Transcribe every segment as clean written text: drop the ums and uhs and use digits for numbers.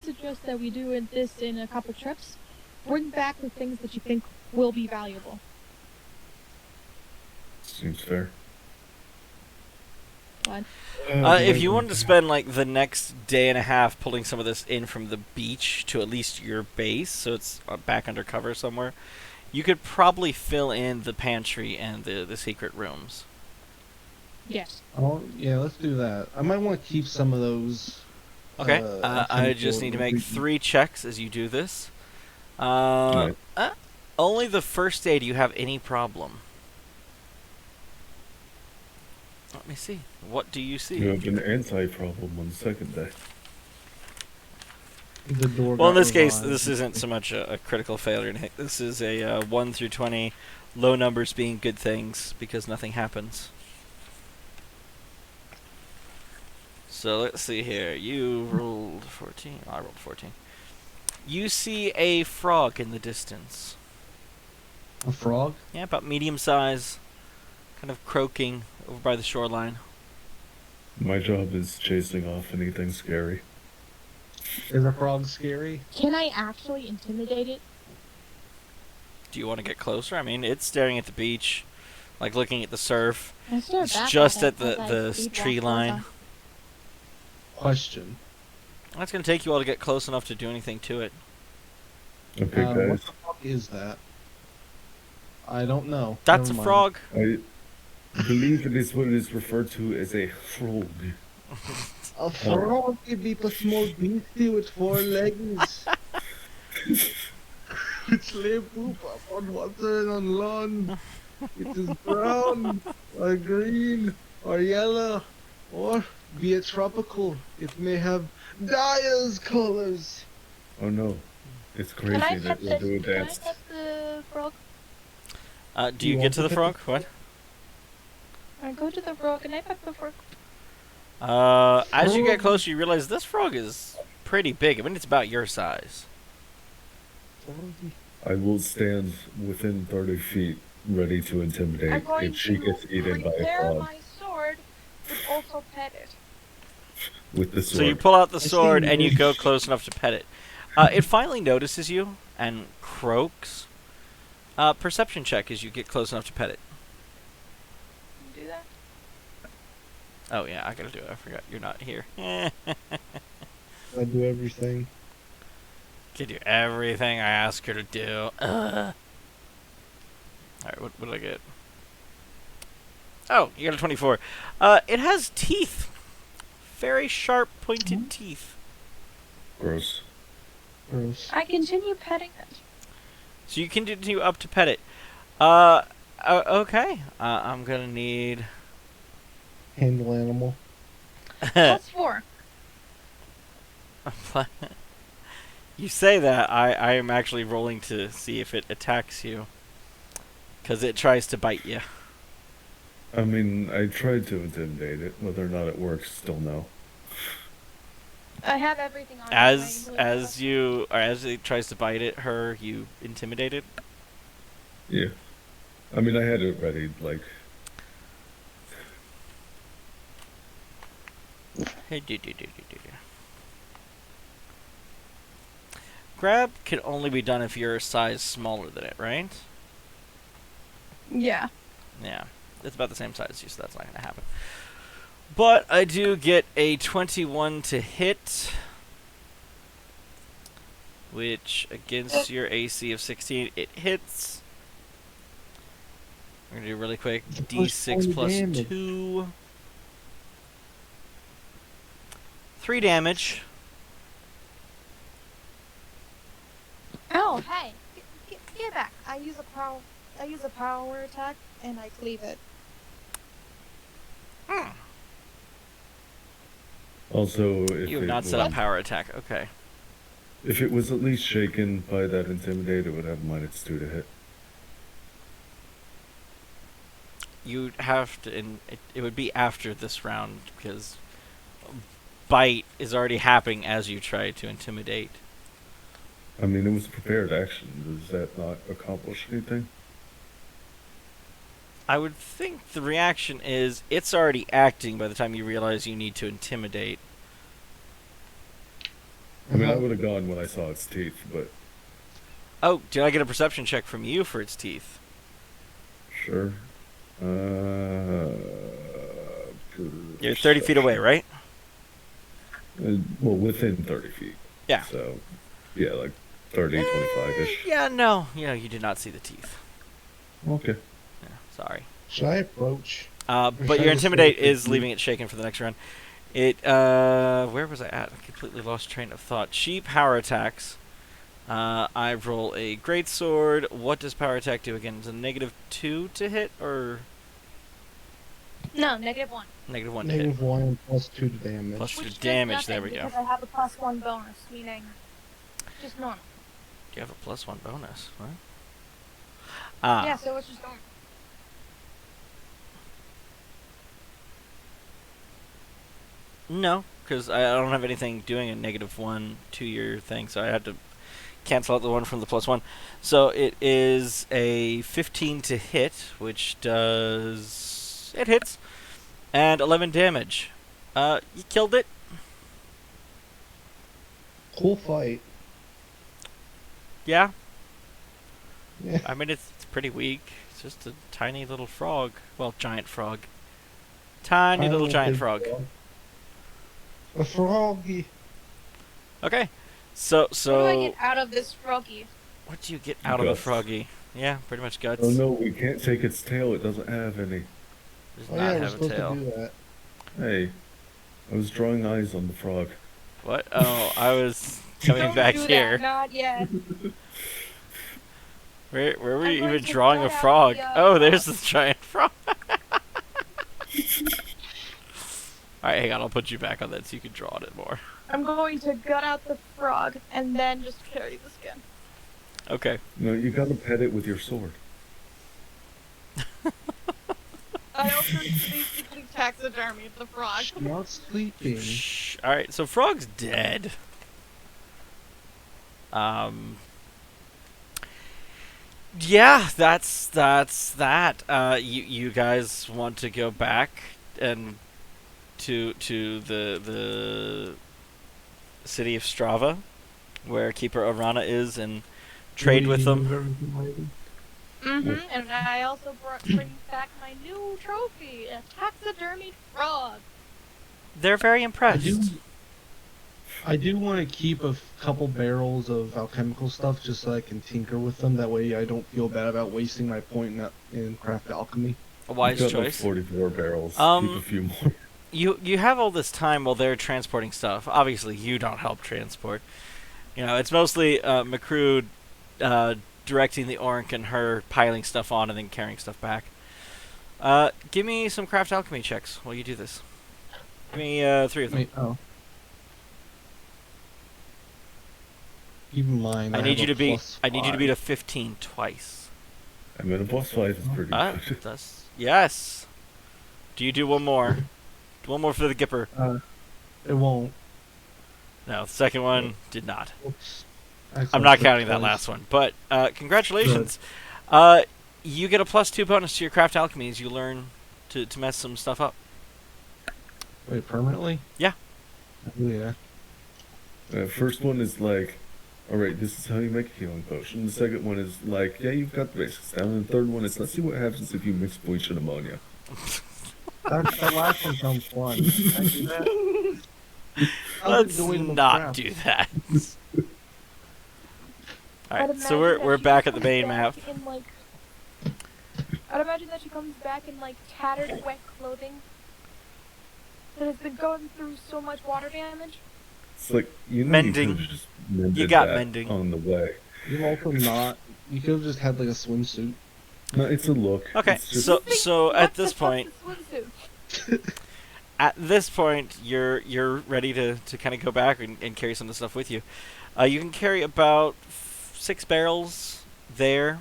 suggest that we do this in a couple trips. Bring back the things that you think will be valuable. Seems fair. What? If you wanted to spend like the next day and a half pulling some of this in from the beach to at least your base, so it's back under cover somewhere, you could probably fill in the pantry and the secret rooms. Yes. Oh, yeah, let's do that. I might want to keep some of those. Okay. I just need to make 3 checks as you do this. Nice. Only the first day do you have any problem. Let me see. What do you see? You have an anti-problem on the second day. The door. Well, in this case, this isn't so much a critical failure. This is a 1 through 20, low numbers being good things because nothing happens. So let's see here. You rolled 14. I rolled 14. You see a frog in the distance. A frog? Yeah, about medium size, kind of croaking over by the shoreline. My job is chasing off anything scary. Is a frog scary? Can I actually intimidate it? Do you want to get closer? I mean, it's staring at the beach, like looking at the surf. It's just at the tree line. Question. That's going to take you all to get close enough to do anything to it. Okay, What guys. the fuck is that? I don't know. That's Never a mind. frog. I believe it is what is referred to as a frog. A frog can be a small beastie with 4 legs. Which lay poop up on water and on lawn. It is brown, or green, or yellow, or be it tropical. It may have dyer's colors. Oh no. It's crazy Can I that touch we'll do a Can I dance. touch the frog? Do you get to the frog? What? I go to the frog and I pet the frog. As you get closer, you realize this frog is pretty big. I mean, it's about your size. I will stand within 30 feet, ready to I'm intimidate going if she to gets eaten by a prepare frog my sword, but also pet it. with the sword. So you pull out the I see sword and you you. go close enough to pet it. It finally notices you and croaks. Perception check as you get close enough to pet it. Can you do that? Oh yeah, I gotta do it. I forgot you're not here. I do everything. Can do everything I ask her to do. Alright, what did I get? Oh, you got a 24. It has teeth. Very sharp, pointed teeth. Gross. Gross. I continue petting it. So you continue up to pet it. Okay. I'm gonna need... Handle animal. Plus 4. You say that, I am actually rolling to see if it attacks you. Because it tries to bite you. I mean, I tried to intimidate it. Whether or not it works, still no. I have everything on. As it tries to bite you intimidate it. Yeah. I mean, I had it ready, like... Grab can only be done if you're a size smaller than it, right? Yeah. Yeah. It's about the same size as you, so that's not going to happen. But I do get a 21 to hit, which against your AC of 16, it hits. We're going to do really quick. D6 plus damage. 2. 3 damage. Oh, hey, get back! I use a power attack and I cleave it. Also, if You have it not set up was- power attack. Okay. If it was at least shaken by that intimidate, it would have -2 to hit. You'd have to, and it would be after this round because bite is already happening as you try to intimidate. I mean, it was a prepared action. Does that not accomplish anything? I would think the reaction is it's already acting by the time you realize you need to intimidate. I mean, I would have gone when I saw its teeth, but Oh, did I get a perception check from you for its teeth? sure. You're 30 feet away, right? Well, within 30 feet. Yeah. So, yeah, like 30, 25-ish. Yeah, no. You did not see the teeth. Okay. Yeah, sorry. Should I approach? But your Intimidate is leaving it shaken for the next round. Where was I at? I completely lost train of thought. She power attacks. I roll a greatsword. What does power attack do again? Is it -2 to hit, or No, -1. -1 to hit? -1 plus 2 to damage. Plus 2 Which does damage, there nothing we go. because I have a +1 bonus, meaning just normal. You have a +1 bonus. What? Yeah, so it's just normal. No, because I don't have anything doing a -1 to your thing, so I had to cancel out the one from the +1. So it is a 15 to hit, which does... It hits. And 11 damage. You killed it. Cool fight. Yeah. Yeah. I mean, it's pretty weak. It's just a tiny little frog. Well, giant frog. Tiny little giant frog. A froggy. Okay. So... What do I get out of this froggy? What do you get out of the Guts. froggy? Yeah, pretty much guts. Oh no, we can't take its tail. It doesn't have any. Does Oh not yeah, we're have a supposed tail. to do that. Hey, I was drawing eyes on the frog. What? Oh, I was coming Don't back do here. That, not yet. Where were I'm you going even to drawing a cut out frog? the, Oh, there's this giant frog. Alright, hang on, I'll put you back on that so you can draw on it more. I'm going to gut out the frog and then just carry the skin. Okay. No, you gotta pet it with your sword. I also basically taxidermied the frog. Not sleeping. Shh. Alright, so frog's dead. Yeah, that's that. You guys want to go back and to the city of Strava, where Keeper Orana is, and trade with them. And I also bring back my new trophy, a taxidermied frog. They're very impressed. I do want to keep a couple barrels of alchemical stuff just so I can tinker with them. That way I don't feel bad about wasting my point in craft alchemy. A wise You've got choice. Like 44 barrels. Keep a few more. You have all this time while they're transporting stuff. Obviously, you don't help transport. It's mostly McCrude directing the Orc and her piling stuff on and then carrying stuff back. Give me some craft alchemy checks while you do this. Give me 3 of them. Wait, oh. Keep in mind, I need you to beat +5. a 15 twice. I mean, a boss fight is pretty good. Yes. Do you do one more? One more for the Gipper. It won't. No, the second one did not. Oops. I'm not counting that last one, but congratulations. You get a +2 bonus to your craft alchemy as you learn to mess some stuff up. Wait, permanently? Yeah. Oh, yeah. First one is like, alright, this is how you make a healing potion. The second one is like, yeah, you've got the basics down. And the third one is, let's see what happens if you mix bleach and ammonia. That last one sounds fun. Can I do that? Let's not do that. Alright, so we're back at the main map. I'd imagine that she comes back in tattered, wet clothing that has been going through so much water damage. It's like, Mending. You could've just mended You got that mending. on the way. You've also not. You could have just had like a swimsuit. No, it's a look. Okay, It's just, so at this point, Swimsuit? at this point, you're ready to kind of go back and carry some of the stuff with you. You can carry about 6 barrels there,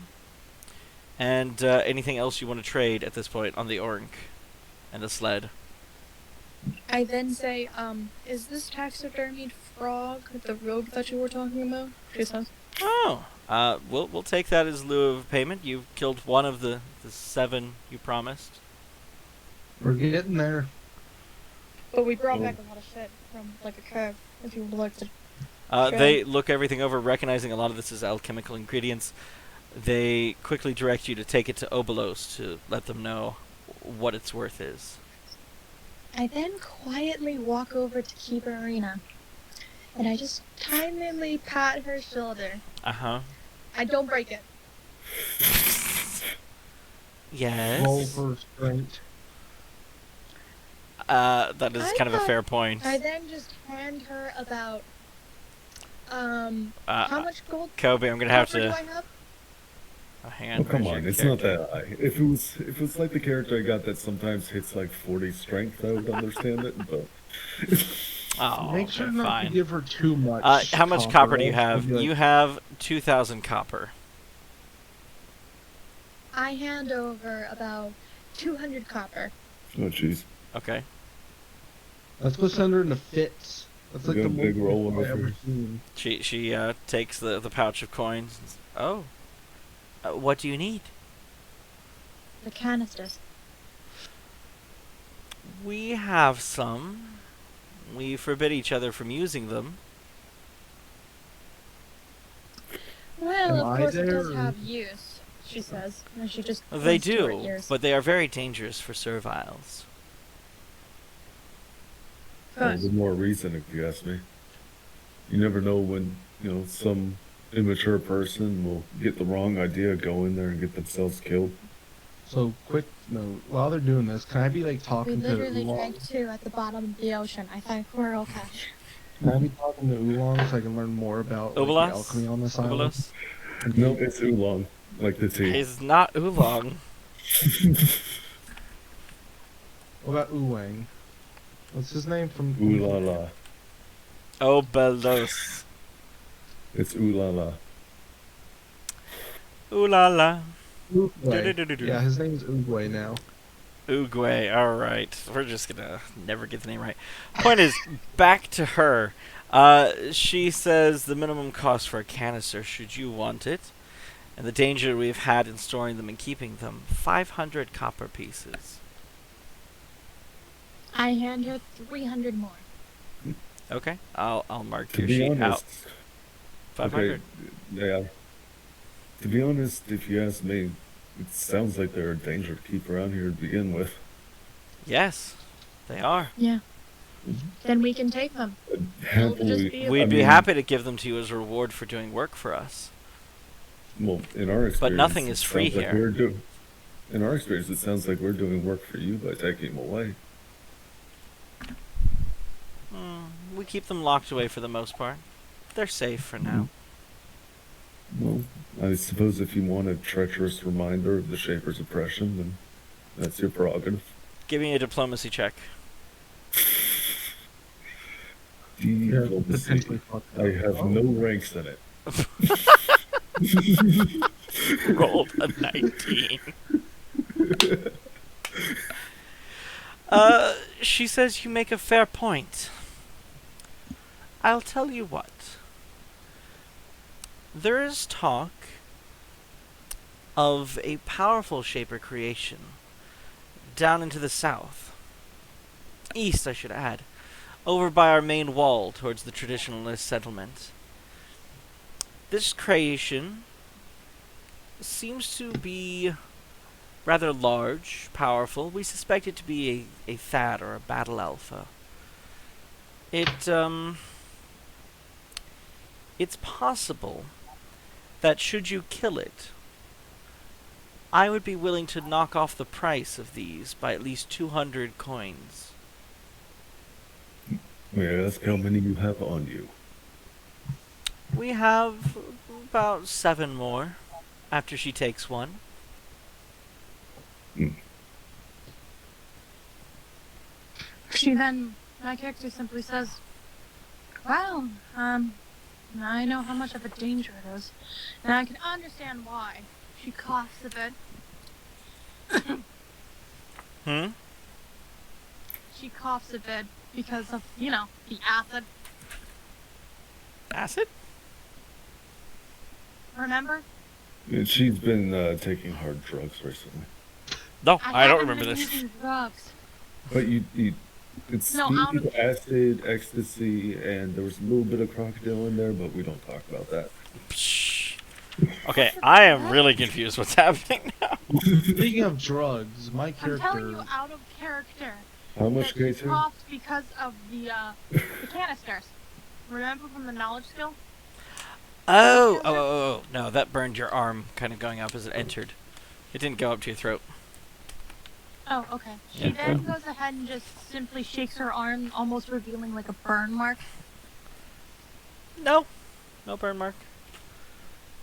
and anything else you want to trade at this point on the Orc and the sled. I then say, is this taxidermied frog the rogue that you were talking about? She says. Oh, we'll take that as lieu of payment. You've killed one of the 7 you promised. We're getting there. But we brought back a lot of shit from a cave, if you would like to Sure. They look everything over, recognizing a lot of this is alchemical ingredients. They quickly direct you to take it to Obolos to let them know what its worth is. I then quietly walk over to Keeper Arena, and I just timidly pat her shoulder. Uh-huh. I don't break it. Roll Yes. for strength. That is kind of a fair point. I then just hand her about how much gold Kobe, I'm gonna have copper do to. I have? Oh, hang on. Oh, come where's your on, it's character? not that high. If it was like the character I got that sometimes hits like 40 strength, I would understand it. But Oh, Make sure okay, not fine. to give her too much. How much copper do you else have? she'll be like, You have 2,000 copper. I hand over about 200 copper. oh jeez, Okay. Let's go send her into fits. That's like You the got a big most roll I've over ever here. seen. She takes the pouch of coins. Oh. What do you need? The canisters. We have some. We forbid each other from using them. Well, Am of I course it does there? have use, she says. And she just They points to her do, ears. but they are very dangerous for serviles. all Good. the more reason if you ask me. You never know when some immature person will get the wrong idea, go in there and get themselves killed. So, quick note. While they're doing this, can I be like We talking to literally Oolong? drank 2 at the bottom of the ocean. I think we're okay. Can I be talking to Oolong so I can learn more about like, Obolos? the alchemy on this island? Obolos? No, it's oolong, like the tea. He's not oolong. What about Oolong? What's his name from? Ooh la la. Obolos. It's ooh la la. Ooh la la. Oogway. Do-do-do-do-do. Yeah, his name's Oogway now. Oogway, alright. We're just gonna never get the name right. Point is, back to her. She says the minimum cost for a canister, should you want it, and the danger we've had in storing them and keeping them, 500 copper pieces. I hand her 300 more. Okay, I'll mark To your be sheet out. honest, 500. yeah. To be honest, if you ask me, it sounds like they're a danger to keep around here to begin with. Yes, they are. Yeah. Then we can take them. Happily, be- We'd I be mean, happy to give them to you as a reward for doing work for us. Well, in our experience, nothing it is free sounds like here. In our experience, it sounds like we're doing work for you by taking them away. We keep them locked away for the most part. They're safe for now. Well, I suppose if you want a treacherous reminder of the Shaper's oppression, then that's your prerogative. Give me a diplomacy check. Diplomacy. Potentially fucked up. I have no ranks in it. Rolled a 19. She says you make a fair point. I'll tell you what. There is talk of a powerful Shaper creation down into the south. East, I should add. Over by our main wall towards the traditionalist settlement. This creation seems to be rather large, powerful. We suspect it to be a Thad or a Battle Alpha. It's possible that should you kill it, I would be willing to knock off the price of these by at least 200 coins. May I ask how many you have on you? We have about 7 more after she takes one. My character simply says, well, I know how much of a danger it is, and I can understand why. She coughs a bit. She coughs a bit because of, the acid. Acid? Remember? And she's been taking hard drugs recently. No, I don't haven't remember been this. using drugs. But you It's No, out speed, of acid, ecstasy, and there was a little bit of crocodile in there, but we don't talk about that. Psh. Okay, I am really confused what's happening now. Speaking of drugs, my I'm telling you, character. out of character. How much That she K2? coughed because of the canisters. Remember from the knowledge skill? Oh, no, that burned your arm kind of going up as it entered. It didn't go up to your throat. Oh, okay. She Yeah. then goes ahead and just simply shakes her arm, almost revealing like a burn mark. No burn mark.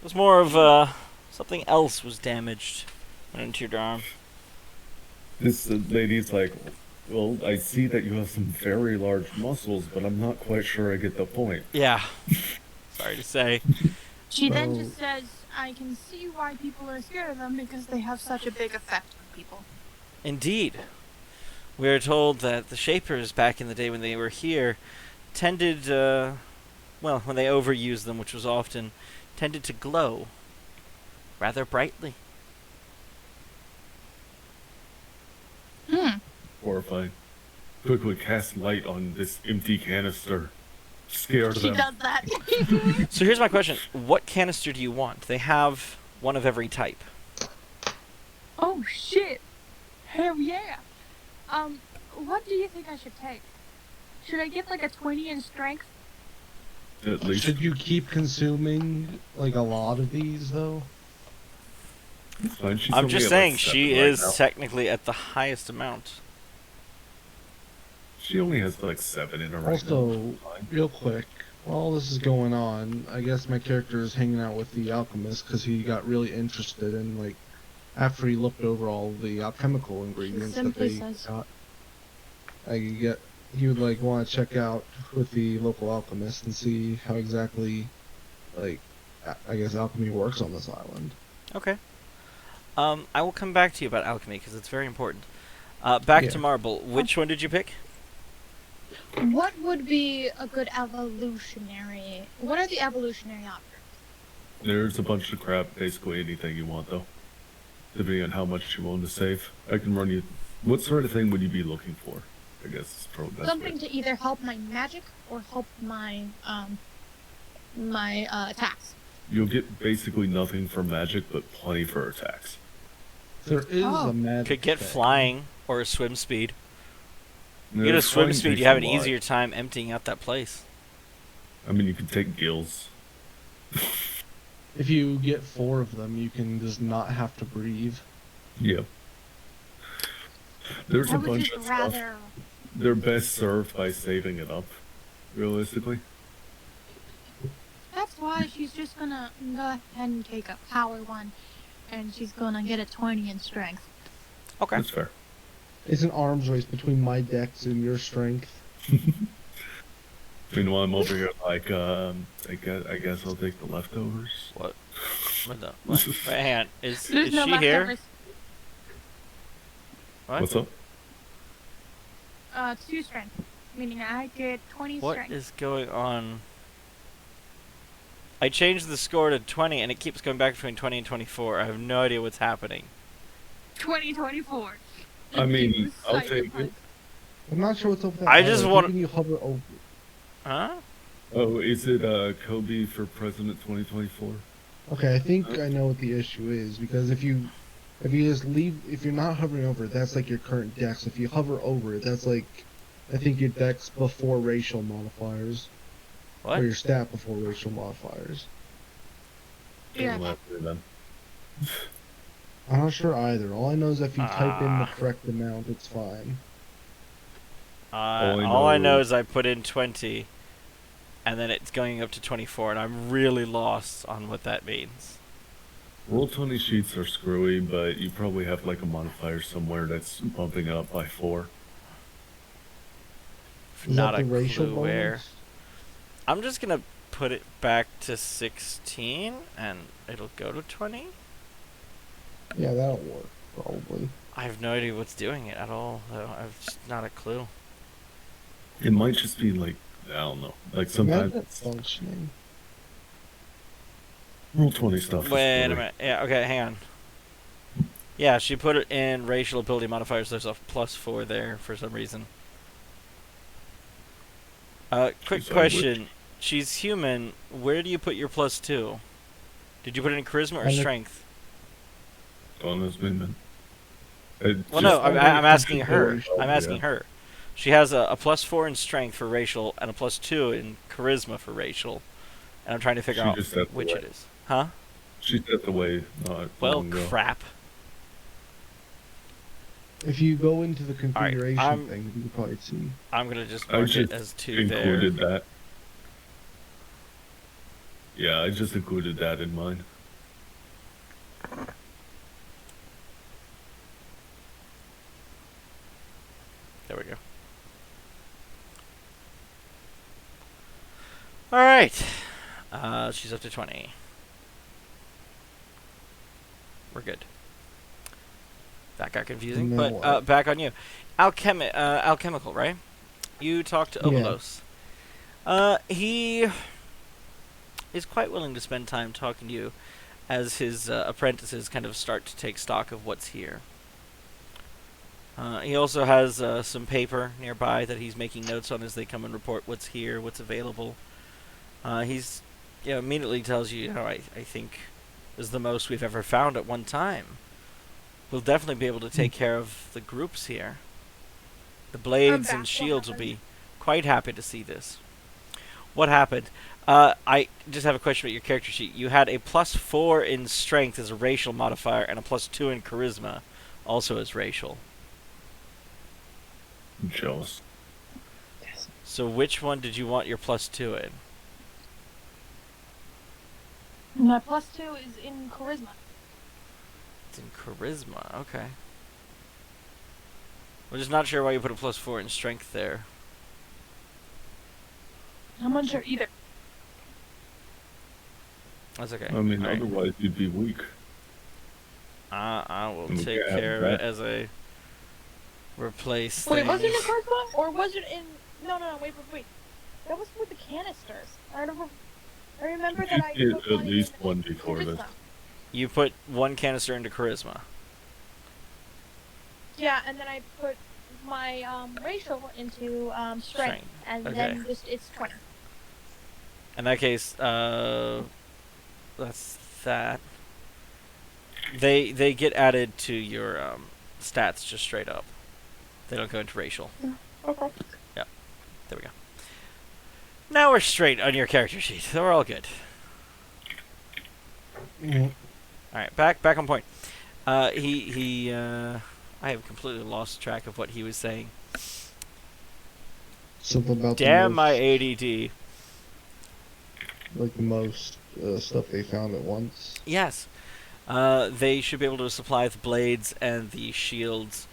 It was more of something else was damaged when into your arm. This lady's like, well, I see that you have some very large muscles, but I'm not quite sure I get the point. Yeah. Sorry to say. She then Oh. just says, I can see why people are scared of them because they have such a big effect on people. Indeed. We are told that the Shapers, back in the day when they were here, tended, when they overused them, which was often, tended to glow rather brightly. Horrifying. Quickly cast light on this empty canister. Scared She them. does that. So here's my question. What canister do you want? They have one of every type. Oh shit. Hell yeah. What do you think I should take? Should I get like a 20 in strength? At least. Should you keep consuming like a lot of these though? It's fine. She's I'm only just at, saying like, she 7 right is now. technically at the highest amount. She only has like 7 in her right Also, now. Fine. real quick, while this is going on, I guess my character is hanging out with the alchemist because he got really interested in like after he looked over all the alchemical ingredients that simply they says- got. He would like want to check out with the local alchemist and see how exactly like I guess alchemy works on this island. Okay. I will come back to you about alchemy because it's very important. Back Yeah. to marble. Which one did you pick? What would be a good evolutionary? What are the evolutionary options? There's a bunch of crap, basically anything you want though. Depending on how much you want to save. I can run you. What sort of thing would you be looking for? I guess it's probably the best Something way. to either help my magic or help my attacks. You'll get basically nothing for magic, but plenty for attacks. There is Oh. a magic. Could get thing. flying or a swim speed. You get a Yeah, swim flying speed, takes you have a an lot. easier time emptying out that place. I mean, you can take gills. If you get 4 of them, you can just not have to breathe. Yeah. There's I a would bunch just of stuff. rather. They're best served by saving it up, realistically. That's why she's just gonna go ahead and take a power one, and she's gonna get a 20 in strength. Okay. That's fair. It's an arms race between my dex and your strength. Meanwhile, I'm over here like, I guess I'll take the leftovers. What? What the? What? Wait, hang on. Is There's no she here? leftovers. What? What's up? 2 strength, meaning I get 20 What strength. is going on? I changed the score to 20 and it keeps going back between 20 and 24. I have no idea what's happening. 2024. I mean, I'll take it. I'm not sure what's up with that. I just arrow. want- Even you hover over. Huh? Oh, is it Kobe for President 2024? Okay, I think I know what the issue is because if you just leave, if you're not hovering over it, that's like your current dex. If you hover over it, that's like, I think your dex before racial modifiers, What? or your stat before racial modifiers. Yeah. Don't laugh at me then. I'm not sure either. All I know is if you type in the Ah. correct amount, it's fine. All I know is I put in 20 and then it's going up to 24 and I'm really lost on what that means. Roll 20 sheets are screwy, but you probably have like a modifier somewhere that's bumping it up by 4. Is Not that a the racial clue where. bonus? I'm just gonna put it back to 16 and it'll go to 20. Yeah, that'll work probably. I have no idea what's doing it at all. Though. I've just not a clue. It might just be like, I don't know. Like sometimes Imagine it functioning. roll 20 stuff. is Wait a screwy. minute. Yeah, okay, hang on. Yeah, she put it in racial ability modifiers. There's a +4 there for some reason. Quick She's a question. She's human. Where do you put your +2? Did you put it in charisma or On the- strength? On this movement. Well, no, I'm asking her. I'm Yeah. asking her. She has a +4 in strength for racial and a +2 in charisma for racial, and I'm trying to figure She out just stepped which away. it is. Huh? She stepped away not Well, long ago. crap. If you go into the right, configuration thing, you can probably see. I'm gonna just I mark just it as 2 there. included that. Yeah, I just included that in mine. There we go. All right. She's up to 20. We're good. That got confusing, Now but what? back on you. Alchemical, right? You talked to Yeah. Obolos. He is quite willing to spend time talking to you as his apprentices kind of start to take stock of what's here. He also has some paper nearby that he's making notes on as they come and report what's here, what's available. He's immediately tells you, I think this is the most we've ever found at one time. We'll definitely be able to take care of the groups here. The blades back. and What shields will happened? be quite happy to see this. What happened? I just have a question about your character sheet. You had a +4 in strength as a racial modifier and a +2 in charisma, also as racial. I'm jealous. So which one did you want your +2 in? My +2 is in charisma. It's in charisma. Okay. I'm just not sure why you put a +4 in strength there. I'm unsure either. That's okay. I mean, All right. otherwise you'd be weak. I will Okay, take have care of it that. as a replace Wait, thing. was it in charisma or was it in? No, wait. That was with the canisters. I remember that I You put did at one least in one before this. charisma. You put 1 canister into charisma. Yeah, and then I put my racial into strength, Strength. and Okay. then just it's 20. In that case, that's that. They get added to your stats just straight up. They don't go into racial. Okay. There we go. Now we're straight on your character sheet. So we're all good. Mm, All right, back on point. I have completely lost track of what he was saying. Something about Damn the my most, ADD. like the most stuff they found at once. Yes. They should be able to supply the blades and the shields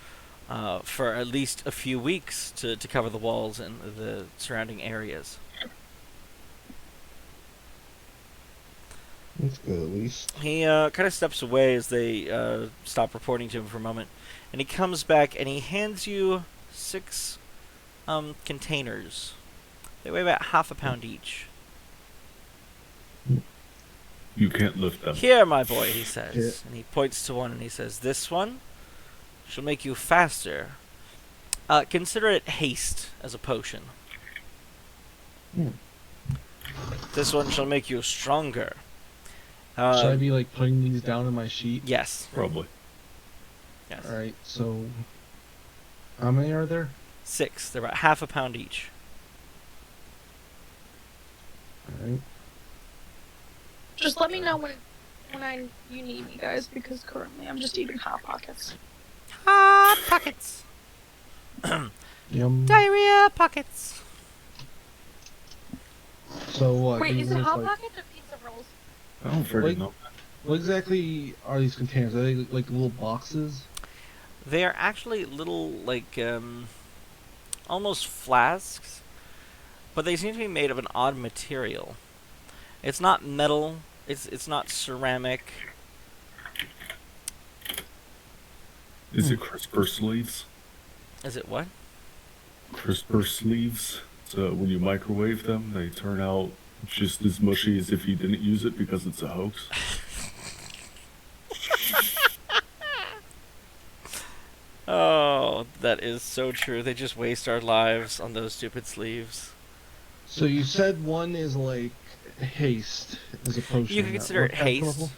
for at least a few weeks to cover the walls and the surrounding areas. That's good, at least. He kind of steps away as they stop reporting to him for a moment. And he comes back and he hands you 6 containers. They weigh about half a pound each. You can't lift them. Here, my boy, he says. Yeah. And he points to one and he says, this one shall make you faster. Consider it haste as a potion. Hmm. This one shall make you stronger. Should I be like putting these down in my sheet? Yes. Probably. Yes. Alright, so how many are there? 6. They're about half a pound each. Alright. Just let me know when you need me, guys, because currently I'm just eating Hot Pockets. Hot pockets. Yum. Diarrhea pockets. So what? Wait, these is it are Hot like- Pockets or pizza rolls? I don't freaking Wait. know. What exactly are these containers? Are they like little boxes? They are actually little, like, almost flasks, but they seem to be made of an odd material. It's not metal. It's not ceramic. Is it crisper sleeves? Is it what? Crisper sleeves. So when you microwave them, they turn out just as mushy as if you didn't use it because it's a hoax. Oh, that is so true. They just waste our lives on those stupid sleeves. So you said one is like haste as a potion. You can consider it What caster level?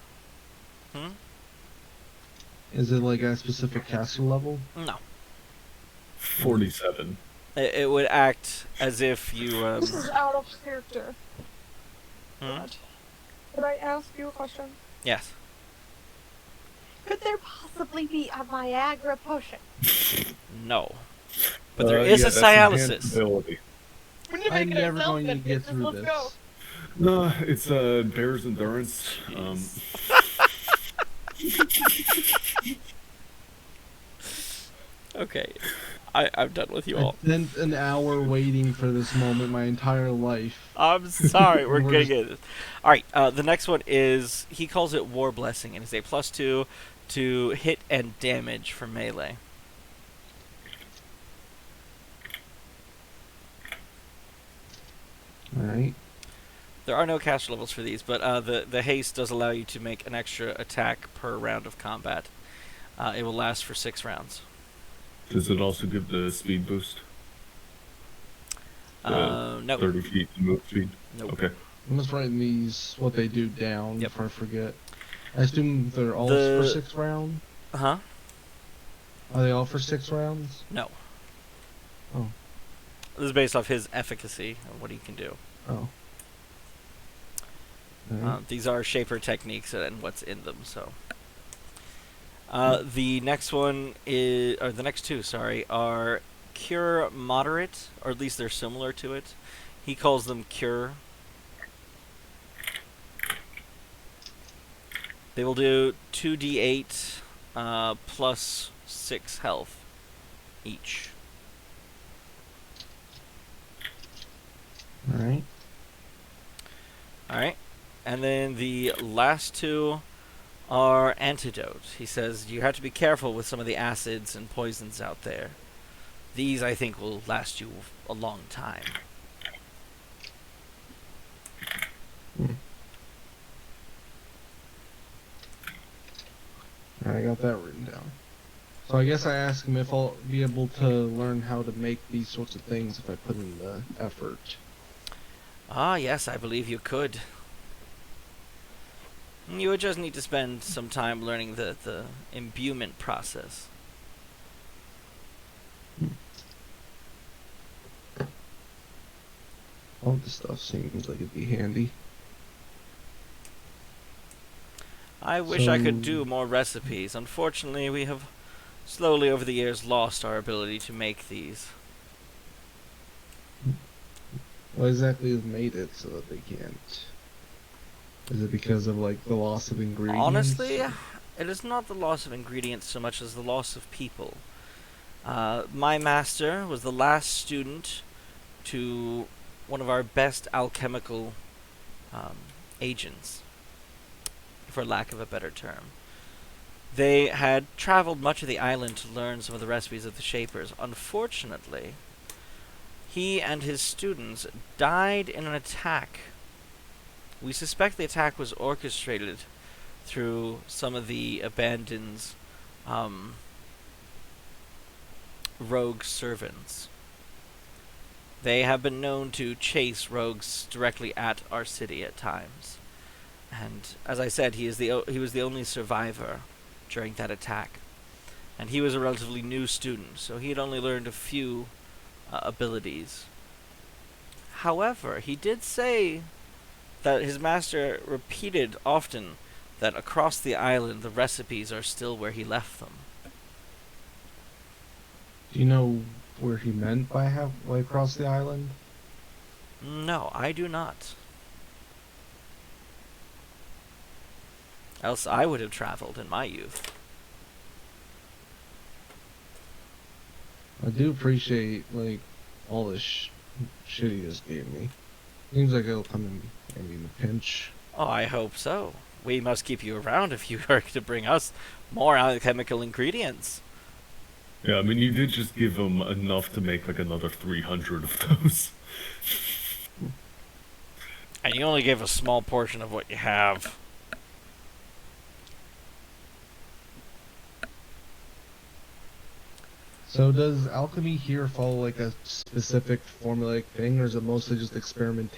haste. Is it like a specific caster level? No. 47. It would act as if you. This is out of character. Hmm? Could I ask you a question? Yes. Could there possibly be a Viagra potion? No. But there is a that's enhanced Cialysis. ability. I'm never going to get through Let's this. go. No, it's bear's endurance. Okay. I'm done with you all. I spent an hour waiting for this moment my entire life. I'm sorry, we're We're gonna just- get this. Alright, the next one is, he calls it War Blessing, and it's a +2 to hit and damage for melee. Alright. There are no caster levels for these, but the haste does allow you to make an extra attack per round of combat. It will last for 6 rounds. Does it also give the speed boost? No. 30 feet move speed? Nope. Okay. I'm just writing these, what they do down Yep. before I forget. I assume they're all The- for 6 rounds? Uh-huh. Are they all for 6 rounds? No. Oh. This is based off his efficacy and what he can do. Oh. Alright. These are Shaper techniques and what's in them, so. The next one is, or the next two, sorry, are Cure Moderate, or at least they're similar to it. He calls them Cure. They will do 2d8 plus 6 health each. Alright. Alright. And then the last two are Antidote. He says you have to be careful with some of the acids and poisons out there. These, I think, will last you a long time. I got that written down. So I guess I asked him if I'll be able to learn how to make these sorts of things if I put in the effort. Ah, yes, I believe you could. You would just need to spend some time learning the imbuement process. All this stuff seems like it'd be handy. I wish I could So- do more recipes. Unfortunately, we have slowly over the years lost our ability to make these. What exactly has made it so that they can't? Is it because of like the loss of ingredients? Honestly, it is not the loss of ingredients so much as the loss of people. My master was the last student to one of our best alchemical agents, for lack of a better term. They had traveled much of the island to learn some of the recipes of the Shapers. Unfortunately, he and his students died in an attack. We suspect the attack was orchestrated through some of the abandoned rogue servants. They have been known to chase rogues directly at our city at times. And as I said, he was the only survivor during that attack. And he was a relatively new student, so he had only learned a few abilities. However, he did say that his master repeated often that across the island the recipes are still where he left them. Do you know where he meant by halfway across the island? No, I do not. Else I would have traveled in my youth. I do appreciate like all this shit he just gave me. Seems like it'll come in handy in a pinch. Oh, I hope so. We must keep you around if you are to bring us more alchemical ingredients. Yeah, I mean, you did just give him enough to make like another 300 of those. And you only gave a small portion of what you have. So does alchemy here follow like a specific formulaic thing, or is it mostly just experimentation?